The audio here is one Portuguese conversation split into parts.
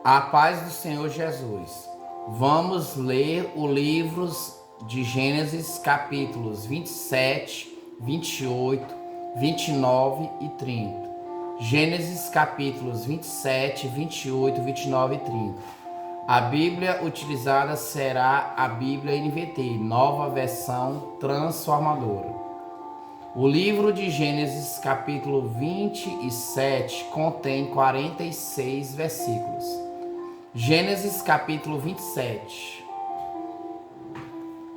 A paz do Senhor Jesus. Vamos ler o livro de Gênesis, capítulos 27, 28, 29 e 30. Gênesis, capítulos 27, 28, 29 e 30. A Bíblia utilizada será a Bíblia NVT, Nova Versão Transformadora. O livro de Gênesis, capítulo 27, contém 46 versículos. Gênesis capítulo 27.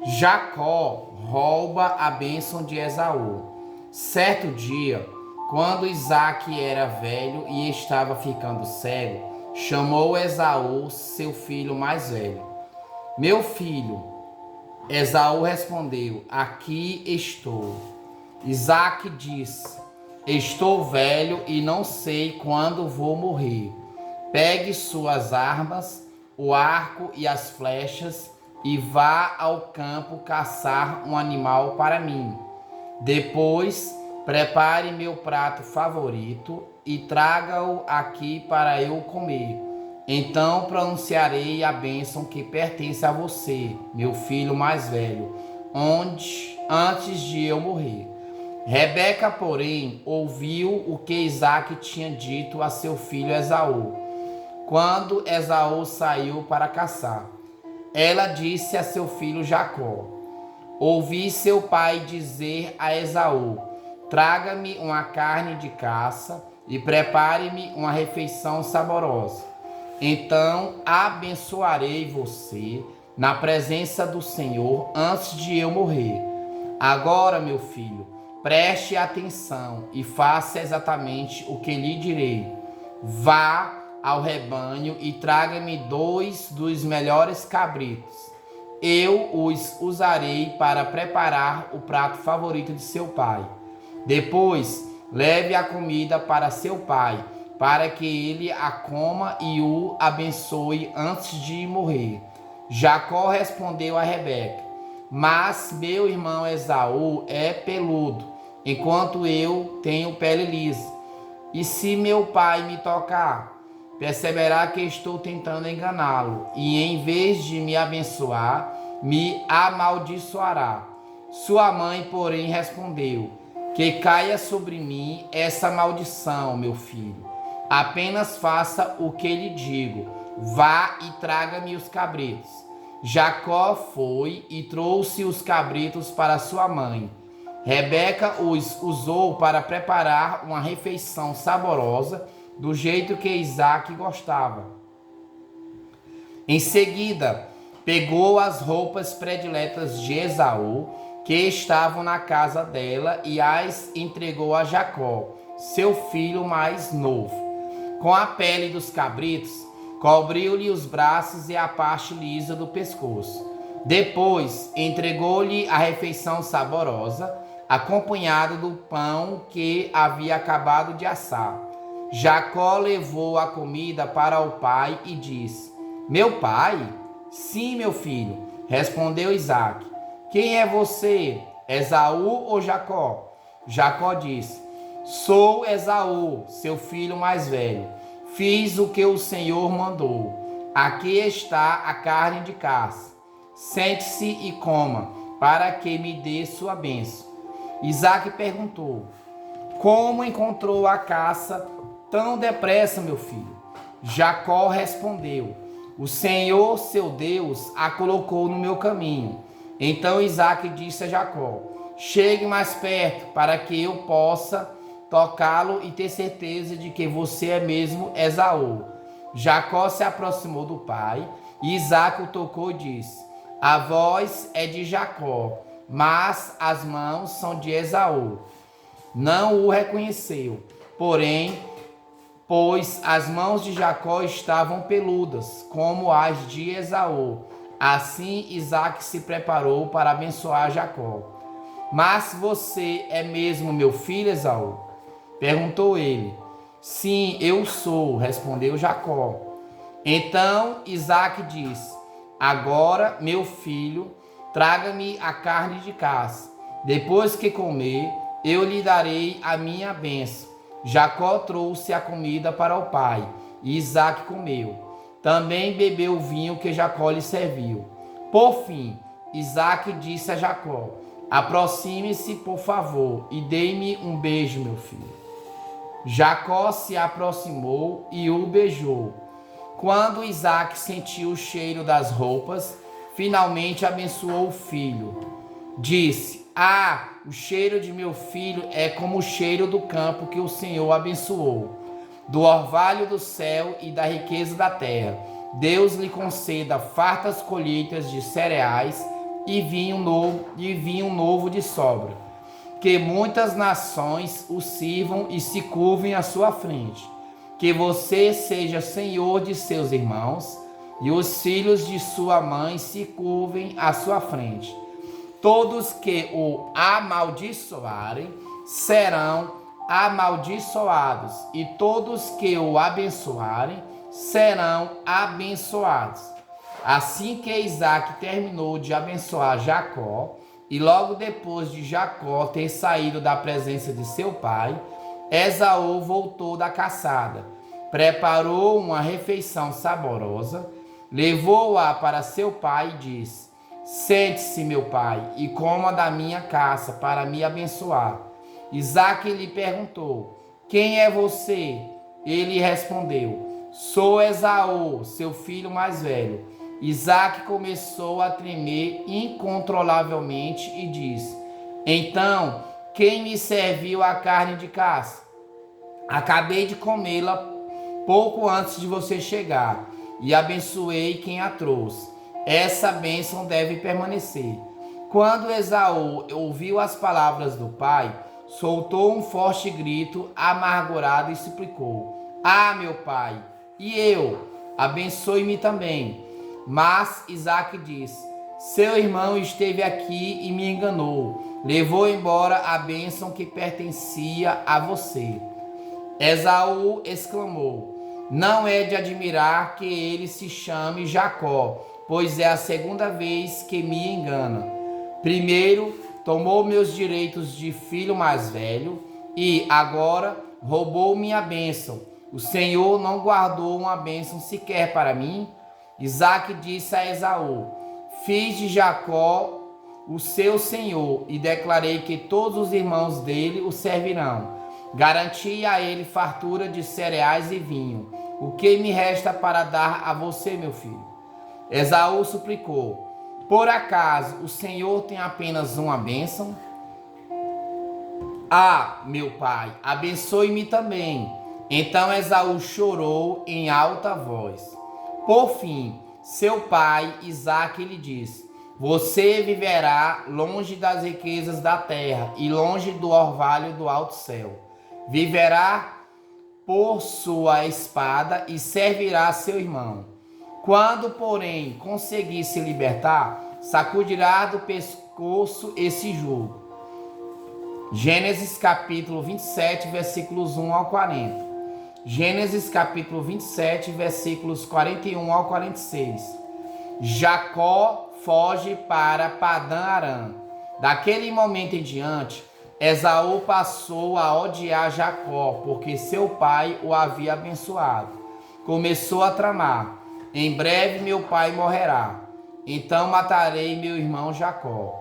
Jacó rouba a bênção de Esaú. Certo dia, quando Isaque era velho e estava ficando cego, chamou Esaú, seu filho mais velho. Meu filho, Esaú respondeu, aqui estou. Isaque disse, estou velho e não sei quando vou morrer. Pegue suas armas, o arco e as flechas e vá ao campo caçar um animal para mim. Depois, prepare meu prato favorito e traga-o aqui para eu comer. Então pronunciarei a bênção que pertence a você, meu filho mais velho, antes de eu morrer. Rebeca, porém, ouviu o que Isaque tinha dito a seu filho Esaú, quando Esaú saiu para caçar. Ela disse a seu filho Jacó, ouvi seu pai dizer a Esaú, traga-me uma carne de caça e prepare-me uma refeição saborosa. Então abençoarei você na presença do Senhor antes de eu morrer. Agora, meu filho, preste atenção e faça exatamente o que lhe direi. Vá ao rebanho e traga-me 2 dos melhores cabritos. Eu os usarei para preparar o prato favorito de seu pai. Depois, leve a comida para seu pai, para que ele a coma e o abençoe antes de morrer. Jacó respondeu a Rebeca, mas meu irmão Esaú é peludo, enquanto eu tenho pele lisa. E se meu pai me tocar, perceberá que estou tentando enganá-lo, e em vez de me abençoar, me amaldiçoará. Sua mãe, porém, respondeu, que caia sobre mim essa maldição, meu filho. Apenas faça o que lhe digo. Vá e traga-me os cabritos. Jacó foi e trouxe os cabritos para sua mãe. Rebeca os usou para preparar uma refeição saborosa, do jeito que Isaque gostava. Em seguida, pegou as roupas prediletas de Esaú, que estavam na casa dela, e as entregou a Jacó, seu filho mais novo. Com a pele dos cabritos, cobriu-lhe os braços e a parte lisa do pescoço. Depois, entregou-lhe a refeição saborosa, acompanhado do pão que havia acabado de assar. Jacó levou a comida para o pai e disse, meu pai? Sim, meu filho, respondeu Isaque. Quem é você, Esaú ou Jacó? Jacó disse, sou Esaú, seu filho mais velho. Fiz o que o Senhor mandou. Aqui está a carne de caça. Sente-se e coma, para que me dê sua bênção. Isaque perguntou, como encontrou a caça tão depressa, meu filho? Jacó respondeu, o Senhor, seu Deus, a colocou no meu caminho. Então Isaque disse a Jacó, chegue mais perto para que eu possa tocá-lo e ter certeza de que você é mesmo Esaú. Jacó se aproximou do pai e Isaque o tocou e disse, a voz é de Jacó, mas as mãos são de Esaú. Não o reconheceu, pois as mãos de Jacó estavam peludas, como as de Esaú. Assim Isaque se preparou para abençoar Jacó. Mas você é mesmo meu filho, Esaú? Perguntou ele. Sim, eu sou, respondeu Jacó. Então Isaque disse, agora, meu filho, traga-me a carne de caça. Depois que comer, eu lhe darei a minha bênção. Jacó trouxe a comida para o pai, e Isaque comeu. Também bebeu o vinho que Jacó lhe serviu. Por fim, Isaque disse a Jacó: aproxime-se, por favor, e dê-me um beijo, meu filho. Jacó se aproximou e o beijou. Quando Isaque sentiu o cheiro das roupas, finalmente abençoou o filho. Disse: ah, o cheiro de meu filho é como o cheiro do campo que o Senhor abençoou, do orvalho do céu e da riqueza da terra. Deus lhe conceda fartas colheitas de cereais e vinho novo de sobra. Que muitas nações o sirvam e se curvem à sua frente. Que você seja senhor de seus irmãos e os filhos de sua mãe se curvem à sua frente. Todos que o amaldiçoarem serão amaldiçoados, e todos que o abençoarem serão abençoados. Assim que Isaque terminou de abençoar Jacó, e logo depois de Jacó ter saído da presença de seu pai, Esaú voltou da caçada, preparou uma refeição saborosa, levou-a para seu pai e disse: sente-se, meu pai, e coma da minha caça para me abençoar. Isaque lhe perguntou: quem é você? Ele respondeu: sou Esaú, seu filho mais velho. Isaque começou a tremer incontrolavelmente e disse: então, quem me serviu a carne de caça? Acabei de comê-la pouco antes de você chegar, e abençoei quem a trouxe. Essa bênção deve permanecer. Quando Esaú ouviu as palavras do pai, soltou um forte grito amargurado e suplicou: ah, meu pai, e eu? Abençoe-me também. Mas Isaque disse: seu irmão esteve aqui e me enganou. Levou embora a bênção que pertencia a você. Esaú exclamou: não é de admirar que ele se chame Jacó, pois é a segunda vez que me engana. Primeiro, tomou meus direitos de filho mais velho e agora roubou minha bênção. O Senhor não guardou uma bênção sequer para mim? Isaque disse a Esaú: fiz de Jacó o seu senhor e declarei que todos os irmãos dele o servirão. Garanti a ele fartura de cereais e vinho. O que me resta para dar a você, meu filho? Esaú suplicou: por acaso o Senhor tem apenas uma bênção? Ah, meu pai, abençoe-me também. Então Esaú chorou em alta voz. Por fim, seu pai Isaque lhe disse: você viverá longe das riquezas da terra e longe do orvalho do alto céu. Viverá por sua espada e servirá seu irmão. Quando, porém, conseguir se libertar, sacudirá do pescoço esse jugo. Gênesis capítulo 27, versículos 1 ao 40. Gênesis capítulo 27, versículos 41 ao 46. Jacó foge para Padã-Arã. Daquele momento em diante, Esaú passou a odiar Jacó, porque seu pai o havia abençoado. Começou a tramar: em breve meu pai morrerá, então matarei meu irmão Jacó.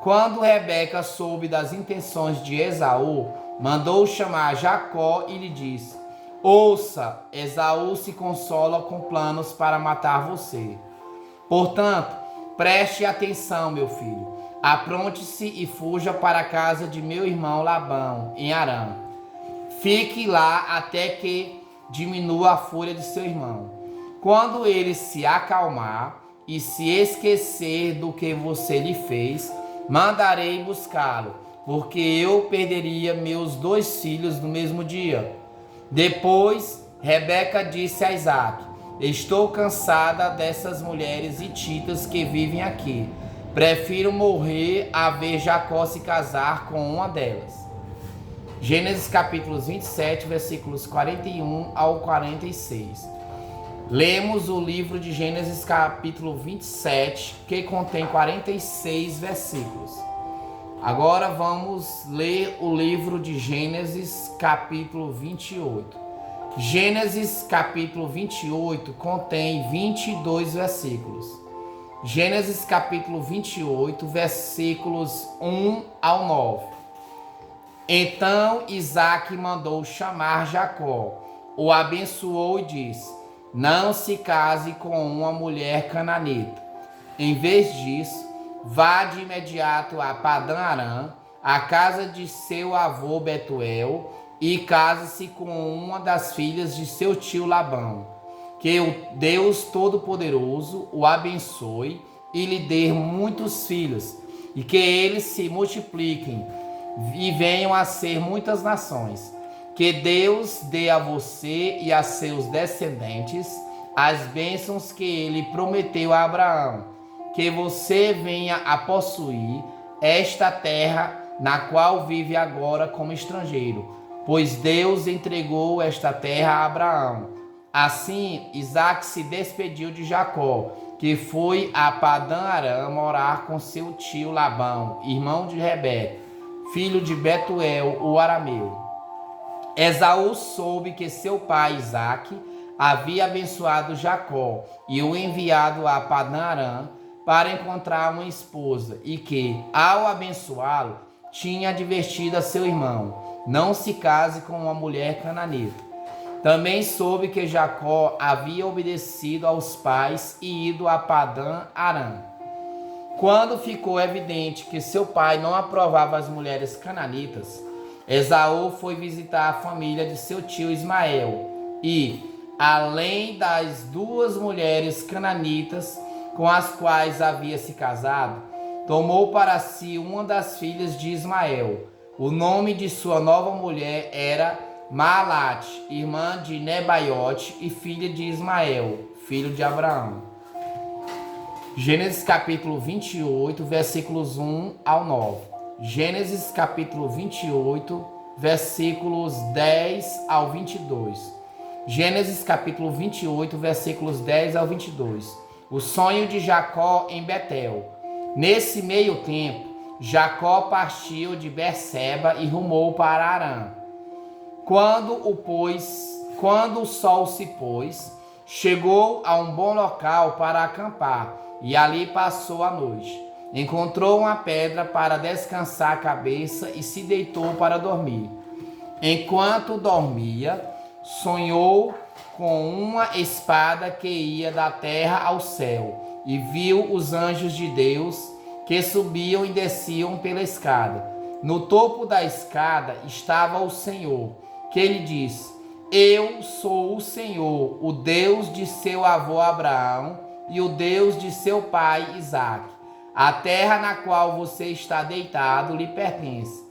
Quando Rebeca soube das intenções de Esaú, mandou chamar Jacó e lhe disse: ouça, Esaú se consola com planos para matar você. Portanto, preste atenção, meu filho. Apronte-se e fuja para a casa de meu irmão Labão, em Harã. Fique lá até que diminua a fúria de seu irmão. Quando ele se acalmar e se esquecer do que você lhe fez, mandarei buscá-lo, porque eu perderia meus 2 filhos no mesmo dia. Depois, Rebeca disse a Isaque: estou cansada dessas mulheres hititas que vivem aqui. Prefiro morrer a ver Jacó se casar com uma delas. Gênesis capítulos 27, versículos 41 ao 46. Lemos o livro de Gênesis capítulo 27, que contém 46 versículos. Agora vamos ler o livro de Gênesis capítulo 28, Gênesis capítulo 28 contém 22 versículos. Gênesis capítulo 28, versículos 1 ao 9. Então Isaque mandou chamar Jacó, o abençoou e disse: não se case com uma mulher cananita. Em vez disso, vá de imediato a Padã Arã, a casa de seu avô Betuel, e case-se com uma das filhas de seu tio Labão. Que o Deus Todo-Poderoso o abençoe e lhe dê muitos filhos, e que eles se multipliquem e venham a ser muitas nações. Que Deus dê a você e a seus descendentes as bênçãos que ele prometeu a Abraão. Que você venha a possuir esta terra na qual vive agora como estrangeiro, pois Deus entregou esta terra a Abraão. Assim, Isaque se despediu de Jacó, que foi a Padã Arã morar com seu tio Labão, irmão de Rebeca, filho de Betuel, o arameu. Esaú soube que seu pai Isaque havia abençoado Jacó e o enviado a Padã Arã para encontrar uma esposa, e que, ao abençoá-lo, tinha advertido a seu irmão: não se case com uma mulher cananita. Também soube que Jacó havia obedecido aos pais e ido a Padã Arã. Quando ficou evidente que seu pai não aprovava as mulheres cananitas, Esaú foi visitar a família de seu tio Ismael e, além das 2 mulheres cananitas com as quais havia se casado, tomou para si uma das filhas de Ismael. O nome de sua nova mulher era Maalate, irmã de Nebaiote e filha de Ismael, filho de Abraão. Gênesis capítulo 28, versículos 1 ao 9. Gênesis capítulo 28, versículos 10 ao 22. Gênesis capítulo 28, versículos 10 ao 22. O sonho de Jacó em Betel. Nesse meio tempo, Jacó partiu de Berseba e rumou para Arã. Quando o sol se pôs, chegou a um bom local para acampar e ali passou a noite. Encontrou uma pedra para descansar a cabeça e se deitou para dormir. Enquanto dormia, sonhou com uma espada que ia da terra ao céu e viu os anjos de Deus que subiam e desciam pela escada. No topo da escada estava o Senhor, que lhe disse: eu sou o Senhor, o Deus de seu avô Abraão e o Deus de seu pai Isaque. A terra na qual você está deitado lhe pertence.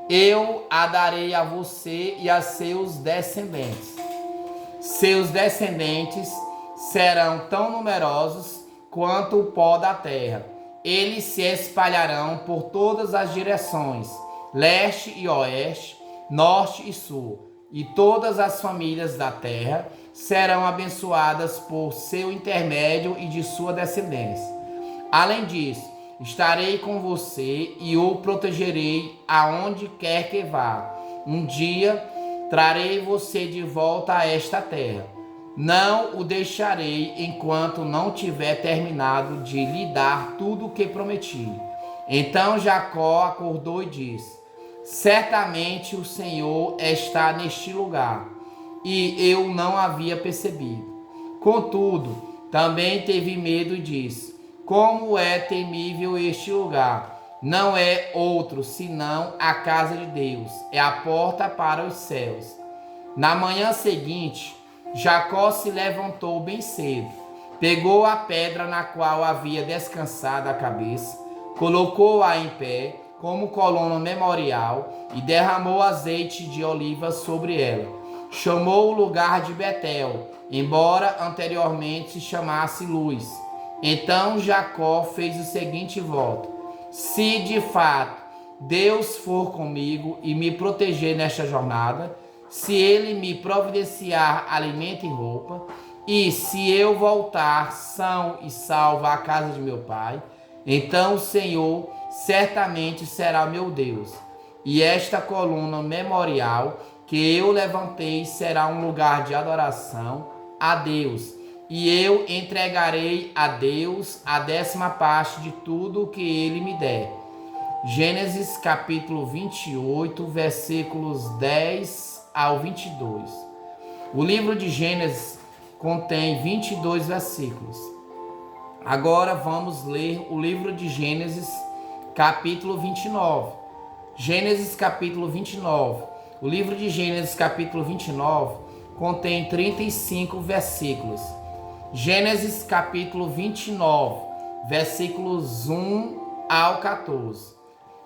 Eu a darei a você e a seus descendentes. Seus descendentes serão tão numerosos quanto o pó da terra. Eles se espalharão por todas as direções, leste e oeste, norte e sul, e todas as famílias da terra serão abençoadas por seu intermédio e de sua descendência. Além disso, estarei com você e o protegerei aonde quer que vá. Um dia trarei você de volta a esta terra. Não o deixarei enquanto não tiver terminado de lhe dar tudo o que prometi. Então Jacó acordou e disse: certamente o Senhor está neste lugar, e eu não havia percebido. Contudo, também teve medo e disse: como é temível este lugar! Não é outro senão a casa de Deus, é a porta para os céus. Na manhã seguinte, Jacó se levantou bem cedo, pegou a pedra na qual havia descansado a cabeça, colocou-a em pé como coluna memorial e derramou azeite de oliva sobre ela. Chamou o lugar de Betel, embora anteriormente se chamasse Luz. Então Jacó fez o seguinte voto: se de fato Deus for comigo e me proteger nesta jornada, se ele me providenciar alimento e roupa, e se eu voltar são e salvo à casa de meu pai, então o Senhor certamente será meu Deus, e esta coluna memorial que eu levantei será um lugar de adoração a Deus, e eu entregarei a Deus a 10ª parte de tudo o que ele me der. Gênesis capítulo 28, versículos 10 ao 22. O livro de Gênesis contém 22 versículos. Agora vamos ler o livro de Gênesis capítulo 29. Gênesis capítulo 29. O livro de Gênesis capítulo 29 contém 35 versículos. Gênesis capítulo 29, versículos 1 ao 14.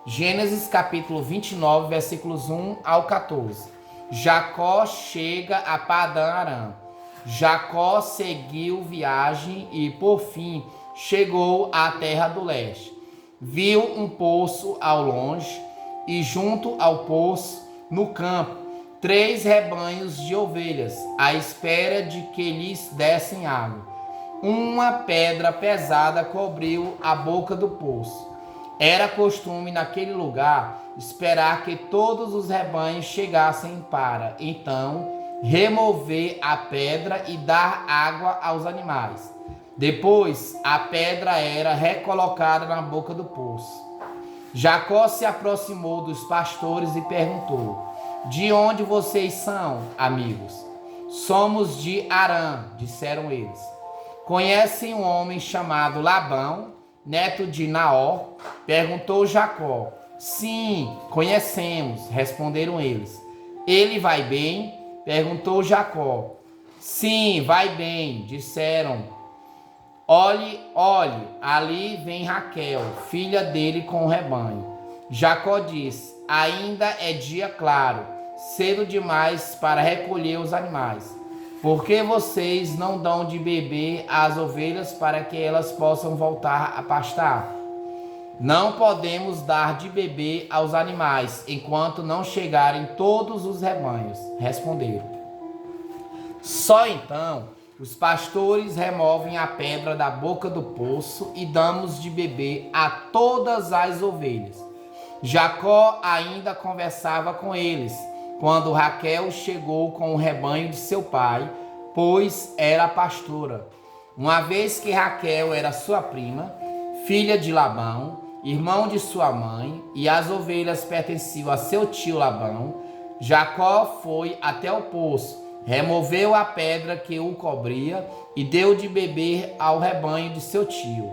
Gênesis capítulo 29, versículos 1 ao 14. Jacó chega a Padã-Arã. Jacó seguiu viagem e, por fim, chegou à terra do leste. Viu um poço ao longe e, junto ao poço, no campo, 3 rebanhos de ovelhas, à espera de que lhes dessem água. Uma pedra pesada cobriu a boca do poço. Era costume naquele lugar esperar que todos os rebanhos chegassem para, então, remover a pedra e dar água aos animais. Depois, a pedra era recolocada na boca do poço. Jacó se aproximou dos pastores e perguntou: de onde vocês são, amigos? Somos de Harã, disseram eles. Conhecem um homem chamado Labão, neto de Naor? Perguntou Jacó. Sim, conhecemos, responderam eles. Ele vai bem? Perguntou Jacó. Sim, vai bem, disseram. Olhe, ali vem Raquel, filha dele com o rebanho. Jacó disse: ainda é dia claro, cedo demais para recolher os animais. Por que vocês não dão de beber às ovelhas para que elas possam voltar a pastar? Não podemos dar de beber aos animais enquanto não chegarem todos os rebanhos, responderam. Só então os pastores removem a pedra da boca do poço e damos de beber a todas as ovelhas. Jacó ainda conversava com eles quando Raquel chegou com o rebanho de seu pai, pois era pastora. Uma vez que Raquel era sua prima, filha de Labão, irmão de sua mãe, e as ovelhas pertenciam a seu tio Labão, Jacó foi até o poço, removeu a pedra que o cobria e deu de beber ao rebanho de seu tio.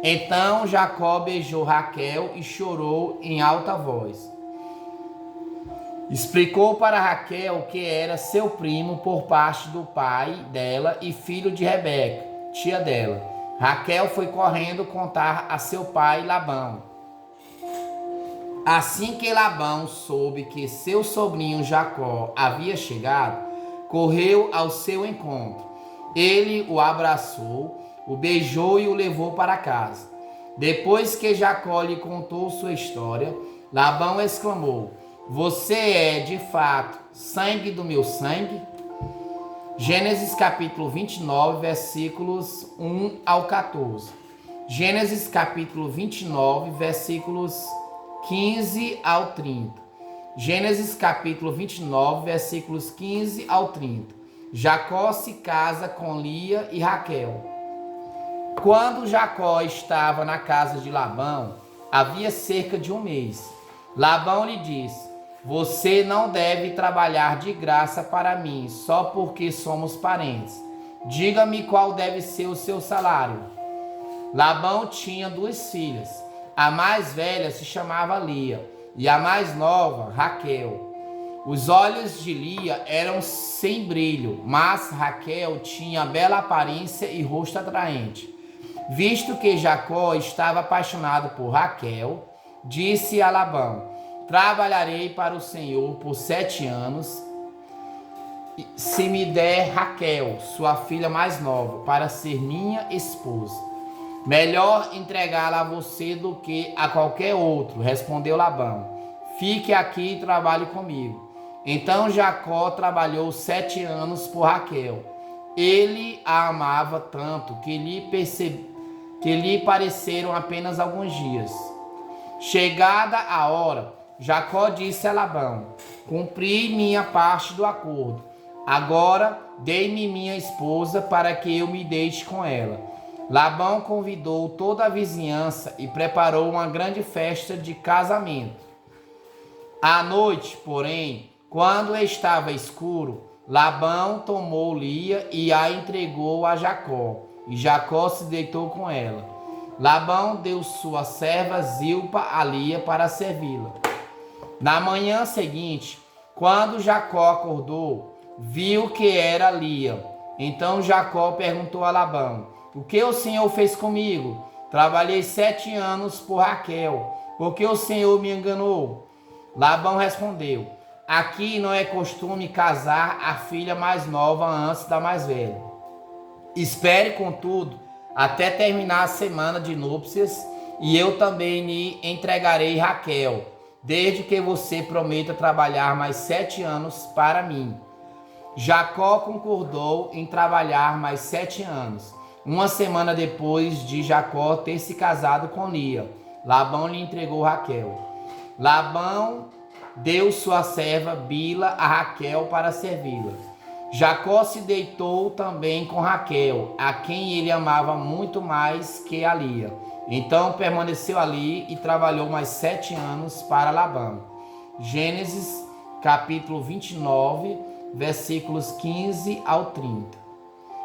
Então Jacó beijou Raquel e chorou em alta voz. Explicou para Raquel que era seu primo por parte do pai dela e filho de Rebeca, tia dela. Raquel foi correndo contar a seu pai Labão. Assim que Labão soube que seu sobrinho Jacó havia chegado, correu ao seu encontro. Ele o abraçou, o beijou e o levou para casa. Depois que Jacó lhe contou sua história, Labão exclamou: você é, de fato, sangue do meu sangue? Gênesis capítulo 29, versículos 1 ao 14. Gênesis capítulo 29, versículos 15 ao 30. Gênesis capítulo 29, versículos 15 ao 30. Jacó se casa com Lia e Raquel. Quando Jacó estava na casa de Labão, havia cerca de um mês. Labão lhe disse: você não deve trabalhar de graça para mim, só porque somos parentes. Diga-me qual deve ser o seu salário. Labão tinha 2 filhas. A mais velha se chamava Lia e a mais nova, Raquel. Os olhos de Lia eram sem brilho, mas Raquel tinha bela aparência e rosto atraente. Visto que Jacó estava apaixonado por Raquel, disse a Labão: trabalharei para o Senhor por 7 anos, se me der Raquel, sua filha mais nova, para ser minha esposa. Melhor entregá-la a você do que a qualquer outro, respondeu Labão. Fique aqui e trabalhe comigo. Então Jacó trabalhou 7 anos por Raquel. Ele a amava tanto que lhe pareceram apenas alguns dias. Chegada a hora, Jacó disse a Labão: cumpri minha parte do acordo. Agora dê-me minha esposa para que eu me deite com ela. Labão convidou toda a vizinhança e preparou uma grande festa de casamento. À noite, porém, quando estava escuro, Labão tomou Lia e a entregou a Jacó, e Jacó se deitou com ela. Labão deu sua serva Zilpa a Lia para servi-la. Na manhã seguinte, quando Jacó acordou, viu que era Lia. Então Jacó perguntou a Labão: o que o Senhor fez comigo? Trabalhei 7 anos por Raquel. Por que o Senhor me enganou? Labão respondeu: aqui não é costume casar a filha mais nova antes da mais velha. Espere, contudo, até terminar a semana de núpcias, e eu também lhe entregarei Raquel, desde que você prometa trabalhar mais 7 anos para mim. Jacó concordou em trabalhar mais 7 anos. Uma semana depois de Jacó ter se casado com Lia, Labão lhe entregou Raquel. Labão deu sua serva Bila a Raquel para servi-la. Jacó se deitou também com Raquel, a quem ele amava muito mais que a Lia. Então permaneceu ali e trabalhou mais 7 anos para Labão. Gênesis capítulo 29, versículos 15 ao 30.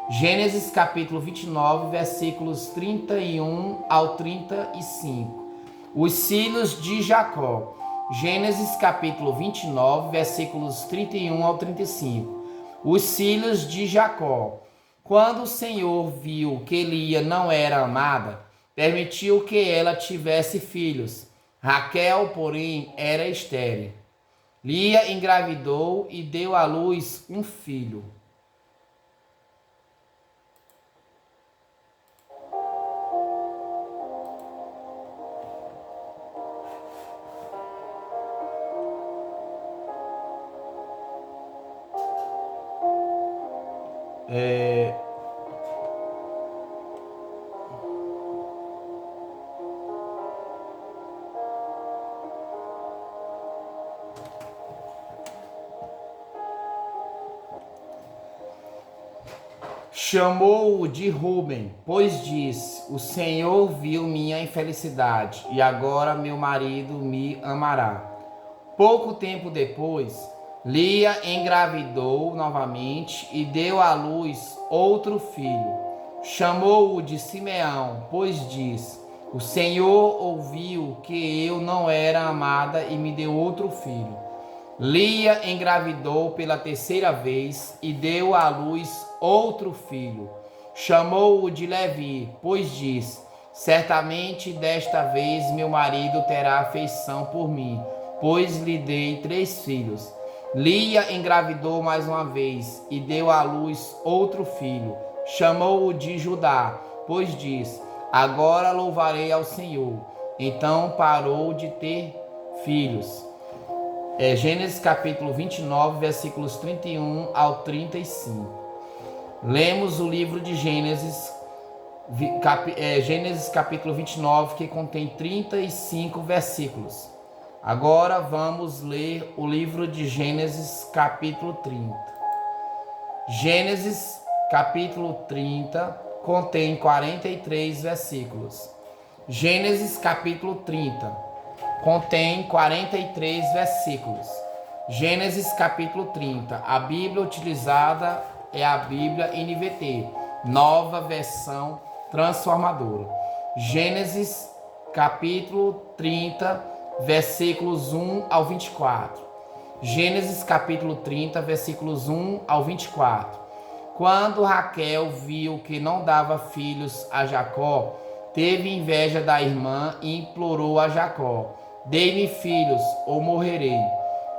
Gênesis capítulo 29, versículos 31 ao 35. Os filhos de Jacó. Gênesis capítulo 29, versículos 31 ao 35. Os filhos de Jacó. Quando o Senhor viu que Lia não era amada, permitiu que ela tivesse filhos. Raquel, porém, era estéril. Lia engravidou e deu à luz um filho. Chamou-o de Ruben, pois disse: o Senhor viu minha infelicidade, e agora meu marido me amará. Pouco tempo depois, Lia engravidou novamente e deu à luz outro filho. Chamou-o de Simeão, pois disse: o Senhor ouviu que eu não era amada e me deu outro filho. Lia engravidou pela 3ª vez e deu à luz outro filho. Chamou-o de Levi, pois disse: certamente desta vez meu marido terá afeição por mim, pois lhe dei 3 filhos. Lia engravidou mais uma vez e deu à luz outro filho. Chamou-o de Judá, pois disse: agora louvarei ao Senhor. Então parou de ter filhos. Gênesis capítulo 29, versículos 31 ao 35. Lemos o livro de Gênesis capítulo 29, que contém 35 versículos. Agora vamos ler o livro de Gênesis capítulo 30. Gênesis capítulo 30 contém 43 versículos. Gênesis capítulo 30 contém 43 versículos. Gênesis capítulo 30. A Bíblia utilizada é a Bíblia NVT, nova versão transformadora. Gênesis capítulo 30, versículos 1 ao 24. Gênesis capítulo 30, versículos 1 ao 24. Quando Raquel viu que não dava filhos a Jacó, teve inveja da irmã e implorou a Jacó: dê-me filhos ou morrerei.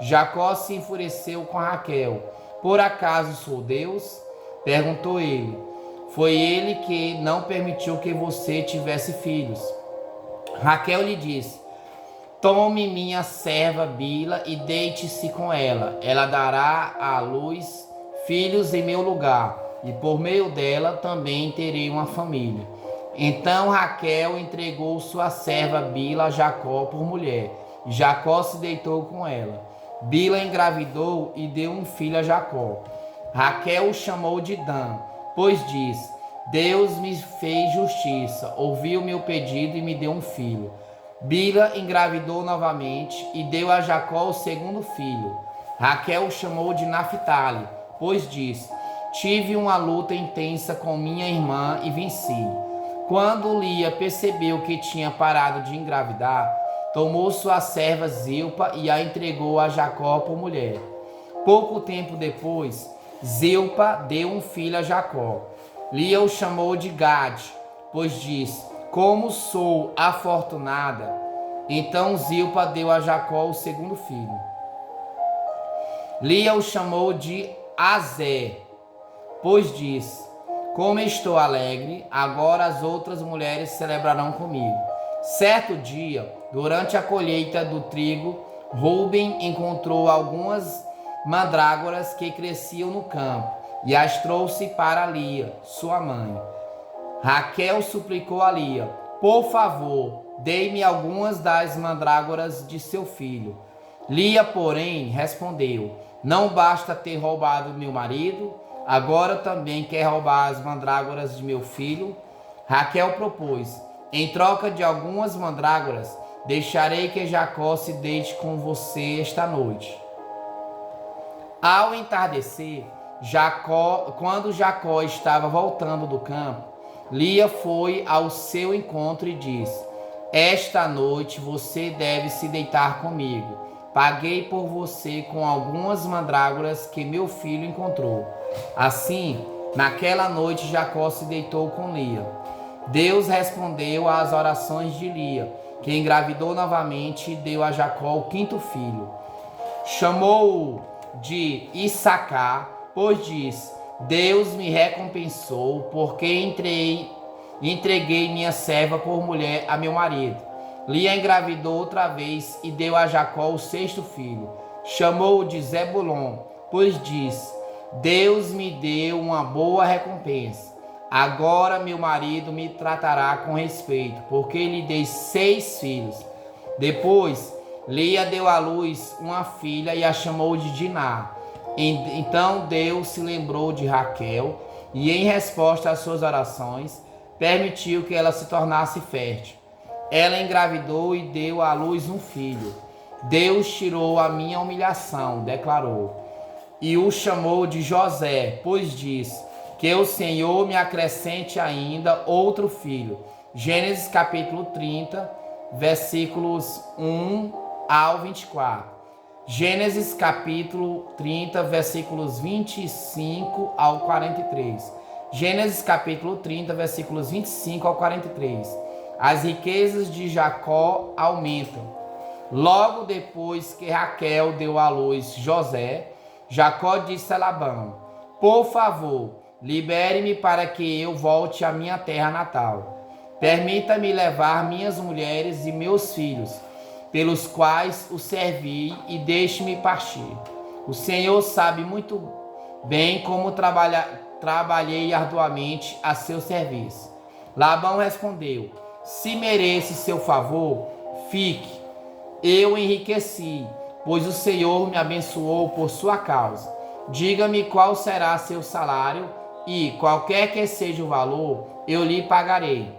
Jacó se enfureceu com Raquel. Por acaso sou Deus? Perguntou ele. Foi ele que não permitiu que você tivesse filhos. Raquel lhe disse: tome minha serva Bila e deite-se com ela. Ela dará à luz filhos em meu lugar, e por meio dela também terei uma família. Então Raquel entregou sua serva Bila a Jacó por mulher, Jacó se deitou com ela. Bila engravidou e deu um filho a Jacó. Raquel o chamou de Dan, pois diz: Deus me fez justiça, ouviu meu pedido e me deu um filho. Bila engravidou novamente e deu a Jacó o segundo filho. Raquel o chamou de Naphtali, pois diz: Tive uma luta intensa com minha irmã e venci. Quando Lia percebeu que tinha parado de engravidar, tomou sua serva Zilpa e a entregou a Jacó por mulher. Pouco tempo depois, Zilpa deu um filho a Jacó. Lia o chamou de Gade, pois diz: Como sou afortunada. Então Zilpa deu a Jacó o segundo filho. Lia o chamou de Azer, pois diz: Como estou alegre, agora as outras mulheres celebrarão comigo. Certo dia, durante a colheita do trigo, Rúben encontrou algumas mandrágoras que cresciam no campo e as trouxe para Lia, sua mãe. Raquel suplicou a Lia: Por favor, dê-me algumas das mandrágoras de seu filho. Lia, porém, respondeu: Não basta ter roubado meu marido, agora também quer roubar as mandrágoras de meu filho? Raquel propôs: Em troca de algumas mandrágoras, deixarei que Jacó se deite com você esta noite. Ao entardecer, quando Jacó estava voltando do campo, Lia foi ao seu encontro e disse: Esta noite você deve se deitar comigo. Paguei por você com algumas mandrágoras que meu filho encontrou. Assim, naquela noite Jacó se deitou com Lia. Deus respondeu às orações de Lia, que engravidou novamente e deu a Jacó o quinto filho. Chamou-o de Issacar, pois diz: Deus me recompensou, porque entreguei minha serva por mulher a meu marido. Lia engravidou outra vez e deu a Jacó o sexto filho. Chamou-o de Zebulon, pois diz: Deus me deu uma boa recompensa. Agora meu marido me tratará com respeito, porque lhe dei 6 filhos. Depois, Lia deu à luz uma filha e a chamou de Diná. Então Deus se lembrou de Raquel e, em resposta às suas orações, permitiu que ela se tornasse fértil. Ela engravidou e deu à luz um filho. Deus tirou a minha humilhação, declarou, e o chamou de José, pois diz: Que o Senhor me acrescente ainda outro filho. Gênesis capítulo 30, versículos 1 ao 24. Gênesis capítulo 30, versículos 25 ao 43. Gênesis capítulo 30, versículos 25 ao 43. As riquezas de Jacó aumentam. Logo depois que Raquel deu à luz José, Jacó disse a Labão: Por favor, libere-me para que eu volte à minha terra natal. Permita-me levar minhas mulheres e meus filhos, pelos quais o servi, e deixe-me partir. O Senhor sabe muito bem como trabalhei arduamente a seu serviço. Labão respondeu: Se merece seu favor, fique. Eu enriqueci, pois o Senhor me abençoou por sua causa. Diga-me qual será seu salário, e, qualquer que seja o valor, eu lhe pagarei.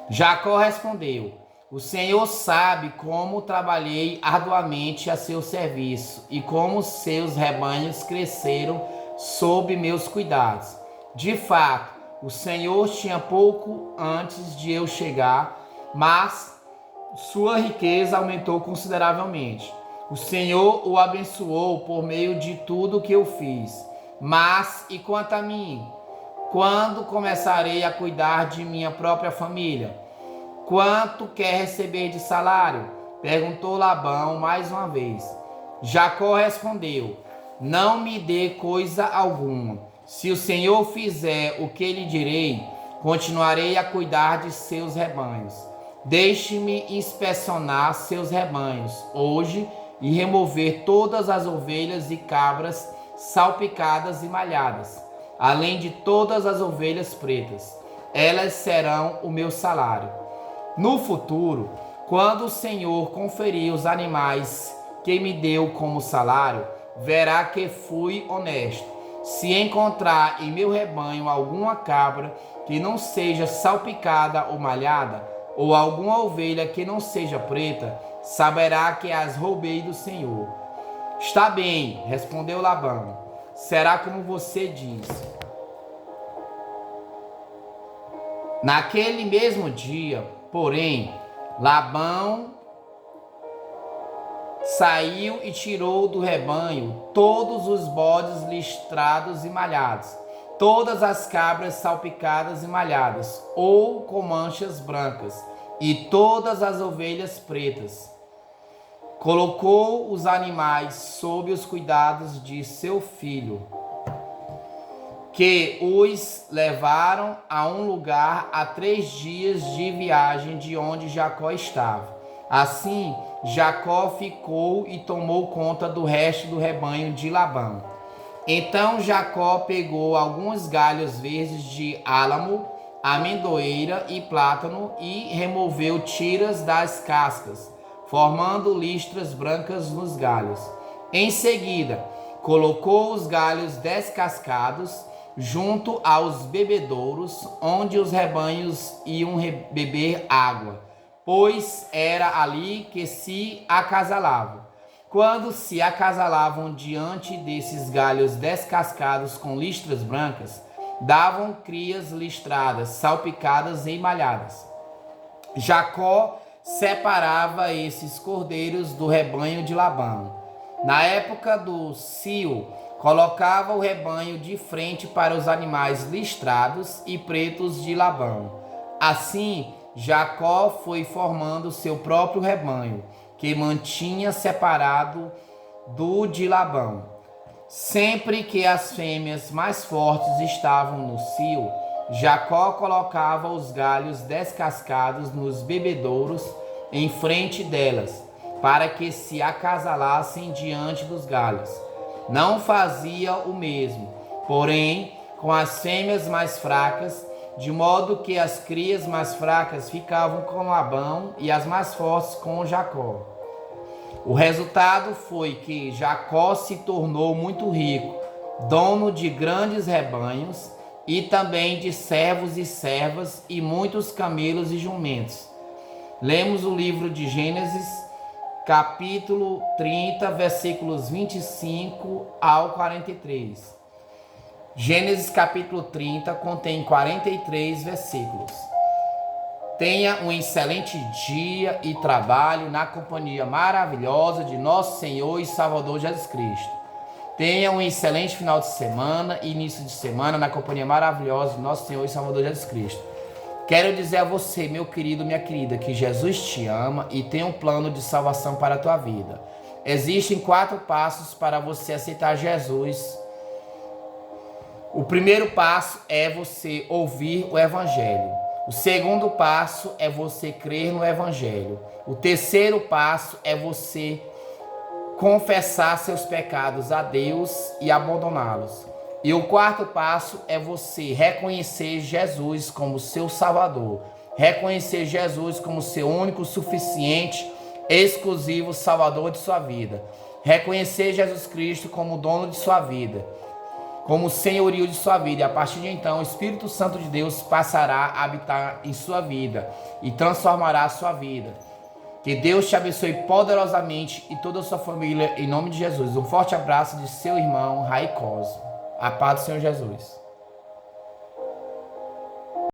Jacó respondeu: O Senhor sabe como trabalhei arduamente a seu serviço e como seus rebanhos cresceram sob meus cuidados. De fato, o Senhor tinha pouco antes de eu chegar, mas sua riqueza aumentou consideravelmente. O Senhor o abençoou por meio de tudo que eu fiz. Mas, e quanto a mim? Quando começarei a cuidar de minha própria família? Quanto quer receber de salário? Perguntou Labão mais uma vez. Jacó respondeu: Não me dê coisa alguma. Se o Senhor fizer o que lhe direi, continuarei a cuidar de seus rebanhos. Deixe-me inspecionar seus rebanhos hoje e remover todas as ovelhas e cabras salpicadas e malhadas, além de todas as ovelhas pretas. Elas serão o meu salário. No futuro, Quando o Senhor conferir os animais que me deu como salário, verá que fui honesto. Se encontrar em meu rebanho alguma cabra que não seja salpicada ou malhada, ou alguma ovelha que não seja preta, saberá que as roubei do Senhor. Está bem, respondeu Labão. Será como você diz. Naquele mesmo dia, porém, Labão saiu e tirou do rebanho todos os bodes listrados e malhados, todas as cabras salpicadas e malhadas, ou com manchas brancas, e todas as ovelhas pretas. Colocou os animais sob os cuidados de seu filho, que os levaram a um lugar a 3 dias de viagem de onde Jacó estava. Assim, Jacó ficou e tomou conta do resto do rebanho de Labão. Então Jacó pegou alguns galhos verdes de álamo, amendoeira e plátano e removeu tiras das cascas, formando listras brancas nos galhos. Em seguida, colocou os galhos descascados junto aos bebedouros, onde os rebanhos iam beber água, pois era ali que se acasalavam. Quando se acasalavam diante desses galhos descascados com listras brancas, davam crias listradas, salpicadas e malhadas. Jacó separava esses cordeiros do rebanho de Labão. Na época do cio, colocava o rebanho de frente para os animais listrados e pretos de Labão. Assim, Jacó foi formando seu próprio rebanho, que mantinha separado do de Labão. Sempre que as fêmeas mais fortes estavam no cio, Jacó colocava os galhos descascados nos bebedouros em frente delas, para que se acasalassem diante dos galhos. Não fazia o mesmo, porém, com as fêmeas mais fracas, de modo que as crias mais fracas ficavam com Labão e as mais fortes com Jacó. O resultado foi que Jacó se tornou muito rico, dono de grandes rebanhos e também de servos e servas e muitos camelos e jumentos. Lemos o livro de Gênesis, capítulo 30, versículos 25 ao 43. Gênesis capítulo 30 contém 43 versículos. Tenha um excelente dia e trabalho na companhia maravilhosa de nosso Senhor e Salvador Jesus Cristo. Tenha um excelente final de semana e início de semana na companhia maravilhosa de nosso Senhor e Salvador Jesus Cristo. Quero dizer a você, meu querido, minha querida, que Jesus te ama e tem um plano de salvação para a tua vida. Existem 4 passos para você aceitar Jesus. O primeiro passo é você ouvir o Evangelho. O segundo passo é você crer no Evangelho. O terceiro passo é você confessar seus pecados a Deus e abandoná-los. E o quarto passo é você reconhecer Jesus como seu Salvador. Reconhecer Jesus como seu único, suficiente, exclusivo Salvador de sua vida. Reconhecer Jesus Cristo como dono de sua vida, como senhorio de sua vida. E a partir de então, o Espírito Santo de Deus passará a habitar em sua vida e transformará a sua vida. Que Deus te abençoe poderosamente e toda a sua família, em nome de Jesus. Um forte abraço de seu irmão Rai Cosmo. A paz do Senhor Jesus.